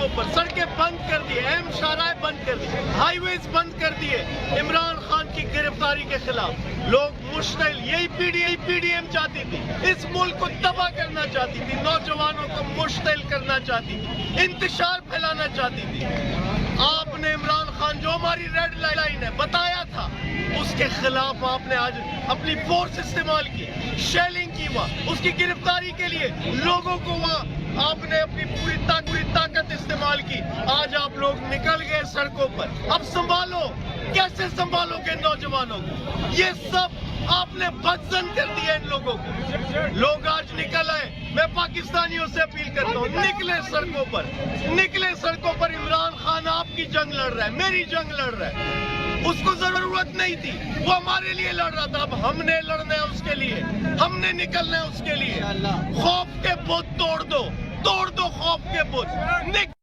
سڑکوں پر، سڑکیں بند کر دی، اہم شاہراہیں بند کر دی، ہائی ویز بند کر دیے عمران خان کی گرفتاری کے خلاف۔ لوگ مشتعل، یہی پی ڈی ایم چاہتی تھی، اس ملک کو تباہ کرنا چاہتی تھی، نوجوانوں کو مشتعل کرنا چاہتی تھی، انتشار پھیلانا چاہتی تھی۔ آپ نے عمران خان جو ہماری ریڈ لائن ہے بتایا تھا، اس کے خلاف آپ نے آج اپنی فورس استعمال کی، شیلنگ کی، وہاں اس کی گرفتاری کے لیے لوگوں کو وہاں آپ نے اپنی پوری طاقت استعمال کی۔ آج آپ لوگ نکل گئے سڑکوں پر، اب سنبھالو، کیسے سنبھالو گے نوجوانوں کو؟ یہ سب آپ نے بدزن کر دیا ان لوگوں کو۔ لوگ آج نکل آئے، میں پاکستانیوں سے اپیل کرتا ہوں، نکلے سڑکوں پر، نکلے سڑکوں پر۔ عمران خان آپ کی جنگ لڑ رہا ہے، میری جنگ لڑ رہا ہے، اس کو ضرورت نہیں تھی، وہ ہمارے لیے لڑ رہا تھا، اب ہم نے لڑنا ہے اس کے لیے، ہم نے نکلنا ہے اس کے لیے۔ خوف کے بت توڑ دو خوف کے بت۔